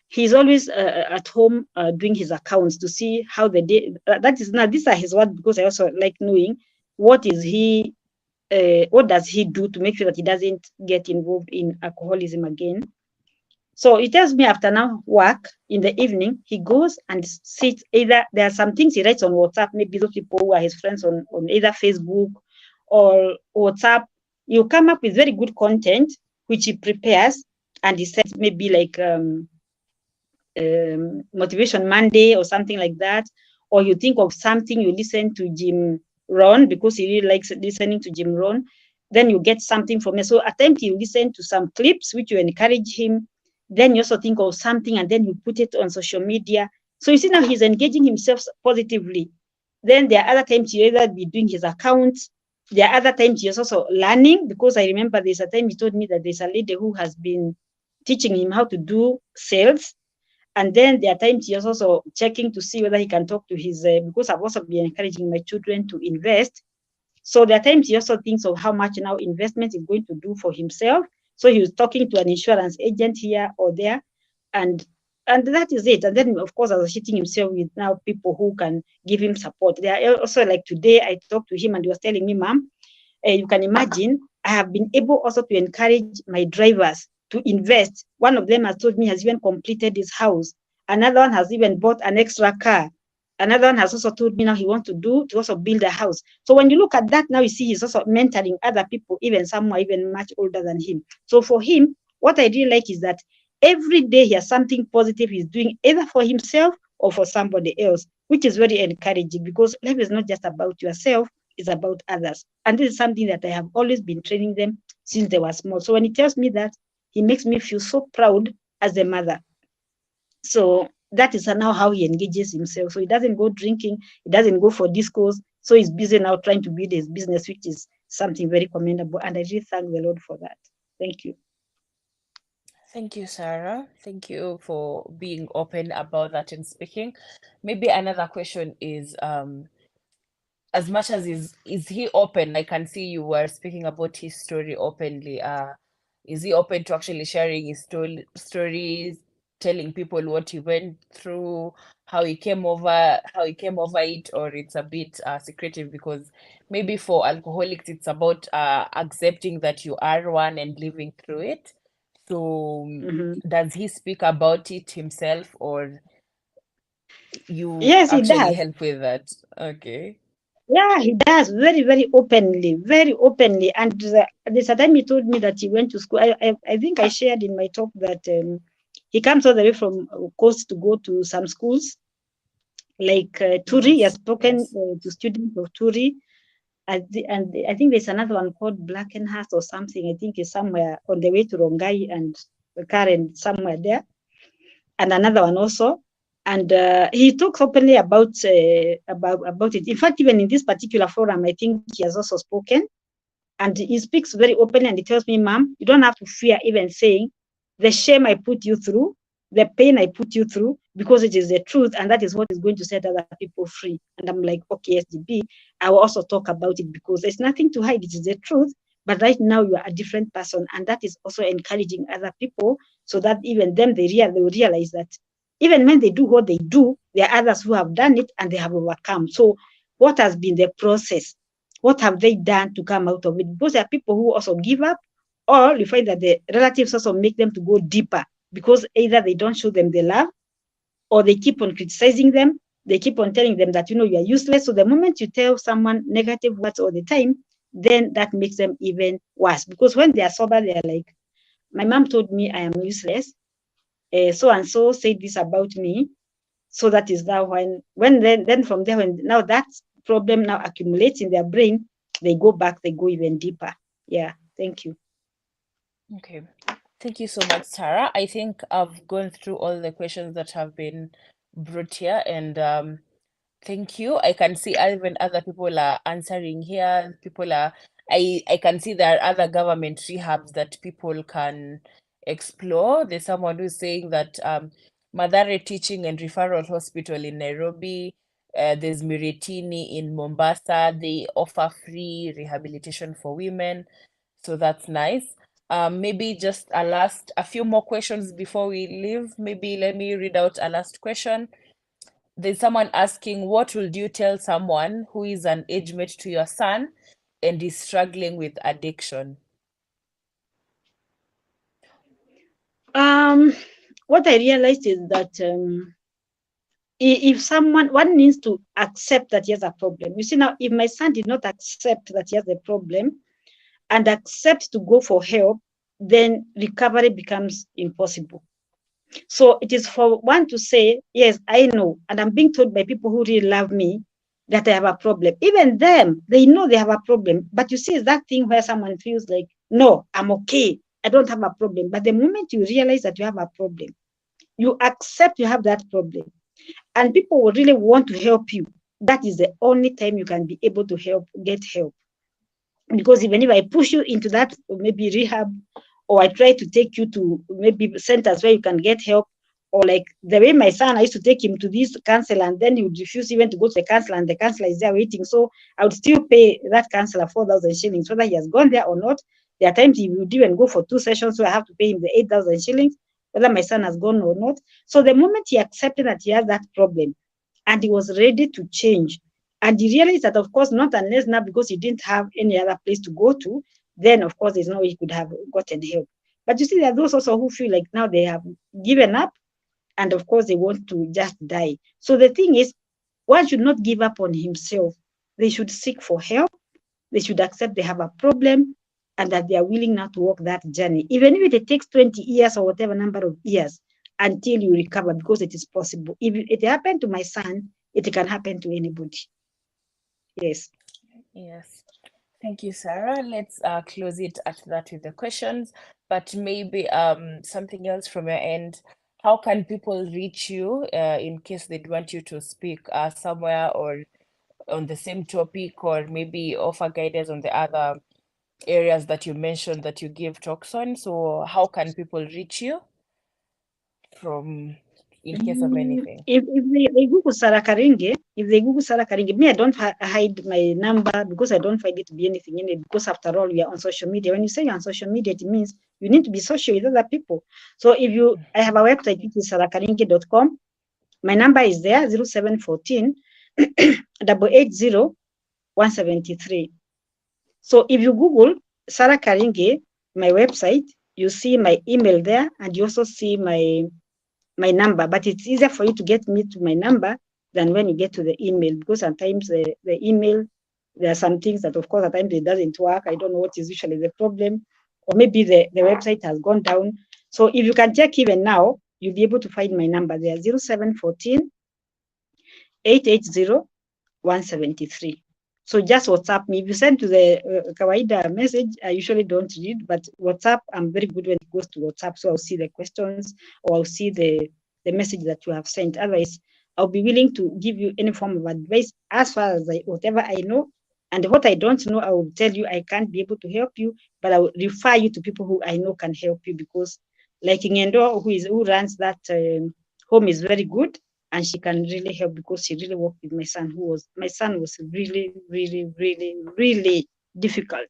he's always at home doing his accounts to see how the day, that is, now these are his words, because I also like knowing what does he do to make sure that he doesn't get involved in alcoholism again. So he tells me after now work in the evening, he goes and sits, either there are some things he writes on WhatsApp, maybe those people who are his friends on either Facebook or WhatsApp. You come up with very good content, which he prepares, and he says maybe like Motivation Monday or something like that. Or you think of something, you listen to Jim Rohn, because he really likes listening to Jim Rohn. Then you get something from it. So at times you listen to some clips, which you encourage him. Then you also think of something, and then you put it on social media. So you see now he's engaging himself positively. Then there are other times you either be doing his accounts. There are other times he's also learning, because I remember there's a time he told me that there's a lady who has been teaching him how to do sales. And then there are times he's also checking to see whether he can talk to his, because I've also been encouraging my children to invest. So there are times he also thinks of how much now investment is going to do for himself. So he was talking to an insurance agent here or there, and that is it. And then, of course, associating himself with now people who can give him support. There are also, like today, I talked to him and he was telling me, Mom, you can imagine, I have been able also to encourage my drivers to invest. One of them has told me has even completed his house. Another one has even bought an extra car. Another one has also told me now he wants to also build a house. So when you look at that, now you see he's also mentoring other people, even some who are even much older than him. So for him, what I really like is that every day he has something positive he's doing, either for himself or for somebody else, which is very encouraging, because life is not just about yourself, it's about others. And this is something that I have always been training them since they were small. So when he tells me that, he makes me feel so proud as a mother. So that is now how he engages himself. So he doesn't go drinking, he doesn't go for discos. So he's busy now trying to build his business, which is something very commendable. And I really thank the Lord for that. Thank you. Thank you, Sarah. Thank you for being open about that and speaking. Maybe another question is, as much as is he open? I can see you were speaking about his story openly. Is he open to actually sharing his stories telling people what he went through, how he came over it, or it's a bit secretive? Because maybe for alcoholics it's about accepting that you are one and living through it. So does he speak about it himself, or you Yes, he actually does. help with that? Okay. Yeah, he does very, very openly, very openly. And there's a time he told me that he went to school. I think I shared in my talk that he comes all the way from coast to go to some schools, like Turi. He has spoken to students of Turi. And I think there's another one called Blackenhurst or something. I think it's somewhere on the way to Rongai and Karen, somewhere there. And another one also. And he talks openly about it. In fact, even in this particular forum, I think he has also spoken, and he speaks very openly. And he tells me, "Mom, you don't have to fear even saying the shame I put you through, the pain I put you through, because it is the truth, and that is what is going to set other people free." And I'm like, "Okay, SDB, I will also talk about it because there's nothing to hide. It is the truth. But right now you are a different person, and that is also encouraging other people, so that even them they will realize that." Even when they do what they do, there are others who have done it and they have overcome. So what has been the process? What have they done to come out of it? Because there are people who also give up, or you find that the relatives also make them to go deeper because either they don't show them the love, or they keep on criticizing them. They keep on telling them that, you are useless. So the moment you tell someone negative words all the time, then that makes them even worse. Because when they are sober, they are like, my mom told me I am useless. So and so said this about me. So that is now when then from there, when now that problem now accumulates in their brain, they go back, they go even deeper. Yeah, thank you. Okay. Thank you so much, Sarah. I think I've gone through all the questions that have been brought here, and thank you. I can see even other people are answering here. I can see there are other government rehabs that people can explore. There's someone who's saying that Mathare Teaching and Referral Hospital in Nairobi, there's Miritini in Mombasa. They offer free rehabilitation for women. So that's nice. Maybe just a few more questions before we leave. Maybe let me read out a last question. There's someone asking, what would you tell someone who is an age mate to your son and is struggling with addiction? What I realized is that if one needs to accept that he has a problem. You see, now, if my son did not accept that he has a problem and accept to go for help, then recovery becomes impossible. So it is for one to say, yes, I know, and I'm being told by people who really love me that I have a problem. Even them, they know they have a problem. But you see, it's that thing where someone feels like, no, I'm okay. I don't have a problem. But the moment you realize that you have a problem, you accept you have that problem, and people will really want to help you, that is the only time you can be able to get help. Because even if I push you into that, maybe rehab, or I try to take you to maybe centers where you can get help, or like the way my son, I used to take him to this counselor, and then he would refuse even to go to the counselor, and the counselor is there waiting. So I would still pay that counselor 4,000 shillings, whether he has gone there or not. There are times he would even go for 2 sessions, so I have to pay him the 8,000 shillings, whether my son has gone or not. So the moment he accepted that he has that problem, and he was ready to change, and he realized that, of course, not unless now, because he didn't have any other place to go to, then, of course, there's no way he could have gotten help. But you see, there are those also who feel like now they have given up, and of course, they want to just die. So the thing is, one should not give up on himself. They should seek for help. They should accept they have a problem, and that they are willing now to walk that journey, even if it takes 20 years or whatever number of years until you recover, because it is possible. If it happened to my son, it can happen to anybody. Yes. Yes. Thank you, Sarah. Let's close it at that with the questions, but maybe something else from your end. How can people reach you in case they'd want you to speak somewhere or on the same topic, or maybe offer guidance on the other areas that you mentioned that you give talks on? So how can people reach you from in case of anything? If they Google Sarah Karingi, me, I don't hide my number because I don't find it to be anything in it. Because after all, we are on social media. When you say you're on social media, it means You need to be social with other people. So if you, I have a website, which is sarakaringi.com. My number is there, 0714 880 173. So if you Google Sarah Karingi, my website, you see my email there, and you also see my number. But it's easier for you to get me to my number than when you get to the email, because sometimes the email, there are some things that, of course, at times it doesn't work. I don't know what is usually the problem, or maybe the website has gone down. So if you can check even now, you'll be able to find my number there, 0714 880 173. So just WhatsApp me. If you send to the Kawaida message, I usually don't read, but WhatsApp, I'm very good when it goes to WhatsApp. So I'll see the questions, or I'll see the message that you have sent. Otherwise, I'll be willing to give you any form of advice as far as whatever I know. And what I don't know, I will tell you I can't be able to help you, but I will refer you to people who I know can help you, because like Ngendo, who runs that home, is very good, and she can really help, because she really worked with my son, my son was really, really, really, really difficult.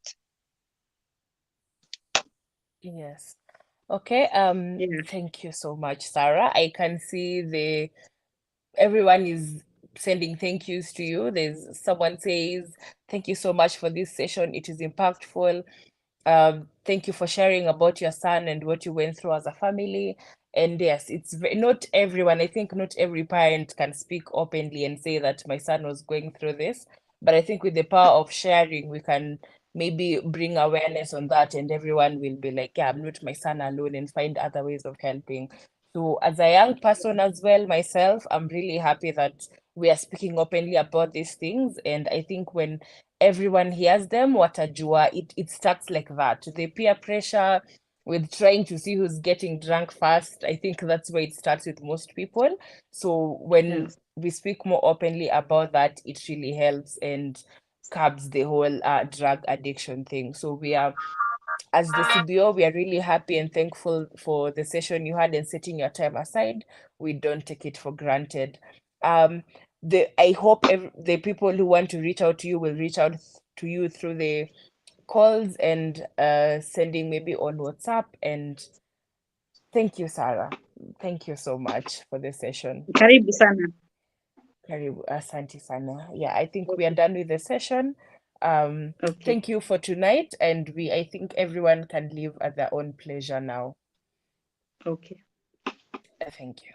Yes. Okay. Yeah. Thank you so much, Sarah. I can see everyone is sending thank yous to you. There's someone says, thank you so much for this session. It is impactful. Thank you for sharing about your son and what you went through as a family. And yes, not everyone, I think not every parent can speak openly and say that my son was going through this. But I think with the power of sharing, we can maybe bring awareness on that, and everyone will be like, yeah, I'm not my son alone, and find other ways of helping. So as a young person as well, myself, I'm really happy that we are speaking openly about these things. And I think when everyone hears them, watajua, it starts like that. The peer pressure with trying to see who's getting drunk first, I think that's where it starts with most people. So when Yes. we speak more openly about that, it really helps and curbs the whole drug addiction thing. So we are, as the CBO, we are really happy and thankful for the session you had and setting your time aside. We don't take it for granted. I hope the people who want to reach out to you will reach out to you through the calls and sending maybe on WhatsApp. And thank you, Sarah. Thank you so much for the session. Karibu sana. Karibu, asante sana. Yeah, I think we are Okay. done with the session. Okay. Thank you for tonight, and I think everyone can live at their own pleasure now. Okay. Thank you.